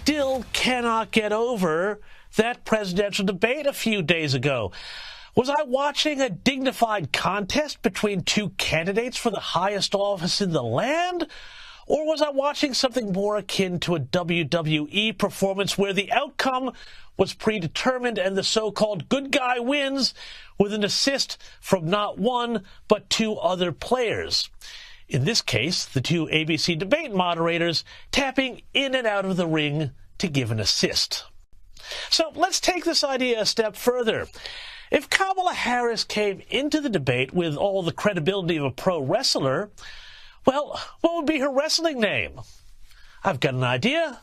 still cannot get over that presidential debate a few days ago. Was I watching a dignified contest between two candidates for the highest office in the land? Or was I watching something more akin to a WWE performance where the outcome was predetermined and the so-called good guy wins with an assist from not one but two other players? In this case, the two ABC debate moderators tapping in and out of the ring to give an assist. So let's take this idea a step further. If Kamala Harris came into the debate with all the credibility of a pro wrestler, well, what would be her wrestling name? I've got an idea.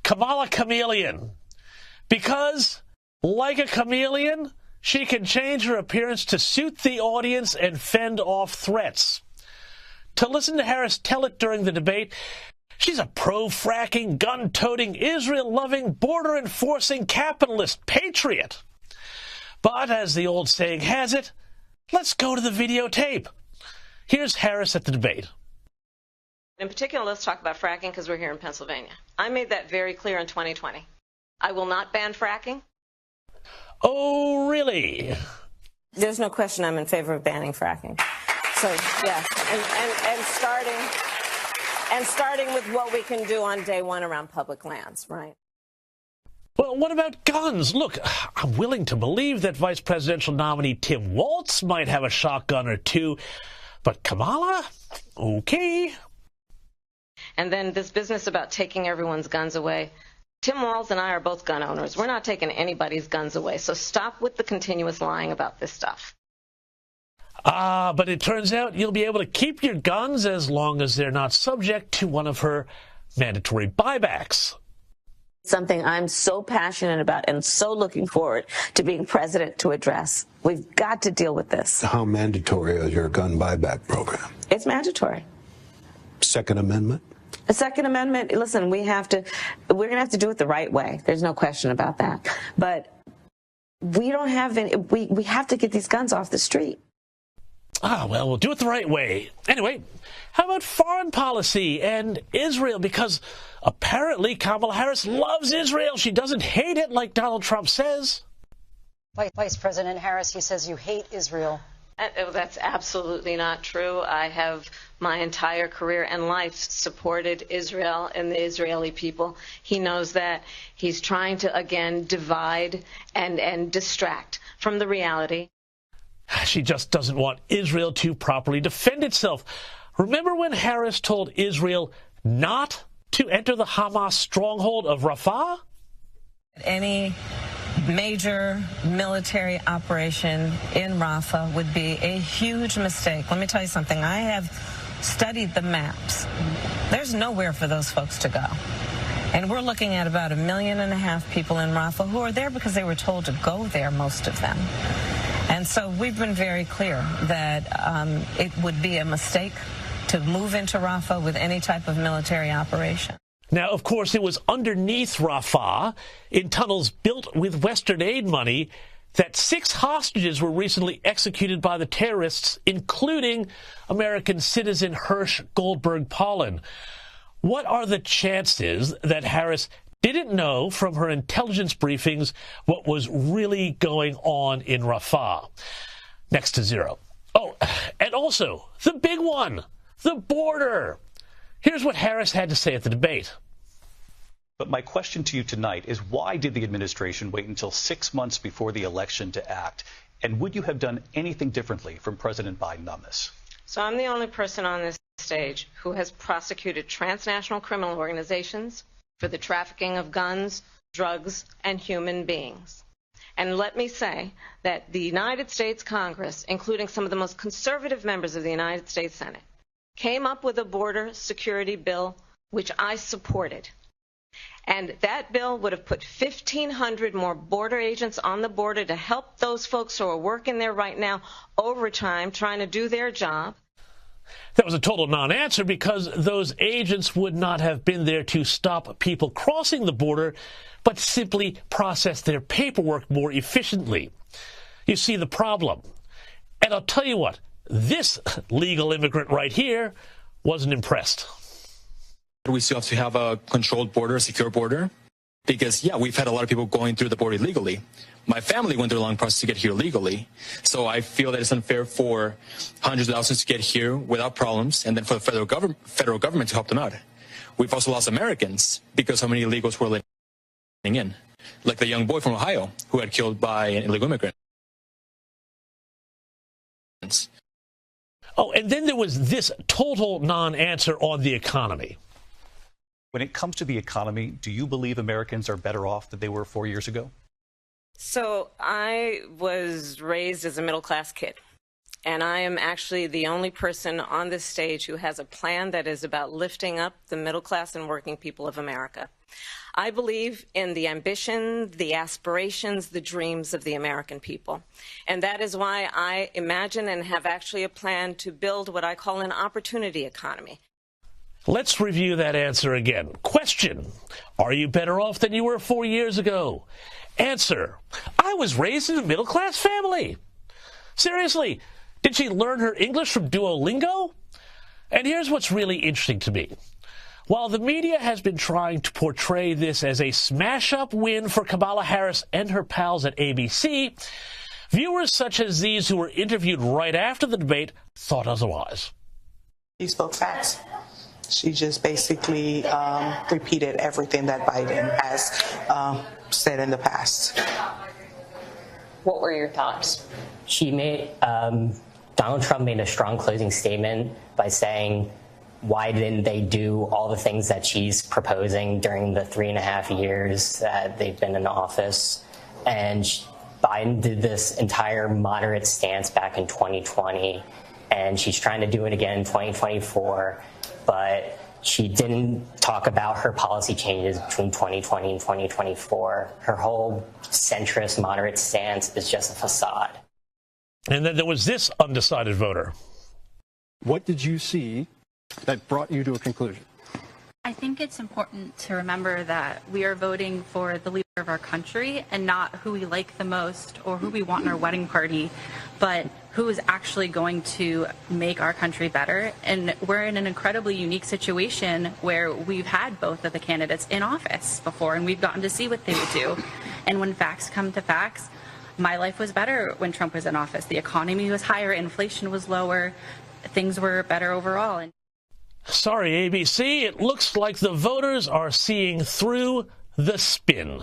Kamala Chameleon. Because, like a chameleon, she can change her appearance to suit the audience and fend off threats. To listen to Harris tell it during the debate, she's a pro-fracking, gun-toting, Israel-loving, border-enforcing capitalist patriot. But, as the old saying has it, let's go to the videotape. Here's Harris at the debate. In particular, let's talk about fracking because we're here in Pennsylvania. I made that very clear in 2020. I will not ban fracking. Oh, really? There's no question I'm in favor of banning fracking. So, yeah, and starting with what we can do on day one around public lands, right? Well, what about guns? Look, I'm willing to believe that vice presidential nominee Tim Walz might have a shotgun or two, but Kamala? Okay. And then this business about taking everyone's guns away. Tim Walz and I are both gun owners. We're not taking anybody's guns away, so stop with the continuous lying about this stuff. But it turns out you'll be able to keep your guns as long as they're not subject to one of her mandatory buybacks. Something I'm so passionate about and so looking forward to being president to address. We've got to deal with this. How mandatory is your gun buyback program? It's mandatory. Second Amendment? The Second Amendment, listen, we're going to have to do it the right way. There's no question about that. But we don't have any, we have to get these guns off the street. Well, we'll do it the right way. Anyway, how about foreign policy and Israel? Because apparently Kamala Harris loves Israel. She doesn't hate it like Donald Trump says. Vice President Harris, he says you hate Israel. That's absolutely not true. I have my entire career and life supported Israel and the Israeli people. He knows that. He's trying to, again, divide and distract from the reality. She just doesn't want Israel to properly defend itself. Remember when Harris told Israel not to enter the Hamas stronghold of Rafah? Any major military operation in Rafah would be a huge mistake. Let me tell you something. I have studied the maps. There's nowhere for those folks to go. And we're looking at about 1.5 million people in Rafah who are there because they were told to go there, most of them. And so we've been very clear that it would be a mistake to move into Rafah with any type of military operation. Now, of course, it was underneath Rafah, in tunnels built with Western aid money, that 6 hostages were recently executed by the terrorists, including American citizen Hirsch Goldberg-Pollen. What are the chances that Harris didn't know from her intelligence briefings what was really going on in Rafah? Next to zero. Oh, and also, the big one, the border. Here's what Harris had to say at the debate. But my question to you tonight is, why did the administration wait until 6 months before the election to act? And would you have done anything differently from President Biden on this? So I'm the only person on this stage who has prosecuted transnational criminal organizations for the trafficking of guns, drugs, and human beings. And let me say that the United States Congress, including some of the most conservative members of the United States Senate, came up with a border security bill, which I supported. And that bill would have put 1,500 more border agents on the border to help those folks who are working there right now overtime, trying to do their job. That was a total non-answer because those agents would not have been there to stop people crossing the border, but simply process their paperwork more efficiently. You see the problem. And I'll tell you what, this legal immigrant right here wasn't impressed. We still have to have a controlled border, a secure border. Because, yeah, we've had a lot of people going through the border illegally. My family went through a long process to get here legally. So I feel that it's unfair for hundreds of thousands to get here without problems, and then for the federal government to help them out. We've also lost Americans because so many illegals were living in, like the young boy from Ohio who had killed by an illegal immigrant. Oh, and then there was this total non-answer on the economy. When it comes to the economy, do you believe Americans are better off than they were 4 years ago? So I was raised as a middle-class kid, and I am actually the only person on this stage who has a plan that is about lifting up the middle class and working people of America. I believe in the ambition, the aspirations, the dreams of the American people. And that is why I imagine and have actually a plan to build what I call an opportunity economy. Let's review that answer again. Question: are you better off than you were 4 years ago? Answer: I was raised in a middle-class family. Seriously, did she learn her English from Duolingo? And here's what's really interesting to me. While the media has been trying to portray this as a smash-up win for Kamala Harris and her pals at ABC, viewers such as these who were interviewed right after the debate thought otherwise. She spoke facts. She just basically repeated everything that Biden has said in the past. What were your thoughts? She made, Donald Trump made a strong closing statement by saying, why didn't they do all the things that she's proposing during the 3.5 years that they've been in office? And Biden did this entire moderate stance back in 2020, and she's trying to do it again in 2024. But she didn't talk about her policy changes between 2020 and 2024. Her whole centrist, moderate stance is just a facade. And then there was this undecided voter. What did you see that brought you to a conclusion? I think it's important to remember that we are voting for the leader of our country and not who we like the most or who we want in our wedding party, but who is actually going to make our country better. And we're in an incredibly unique situation where we've had both of the candidates in office before, and we've gotten to see what they would do. And when facts come to facts, my life was better when Trump was in office. The economy was higher, inflation was lower, things were better overall. Sorry, ABC, it looks like the voters are seeing through the spin.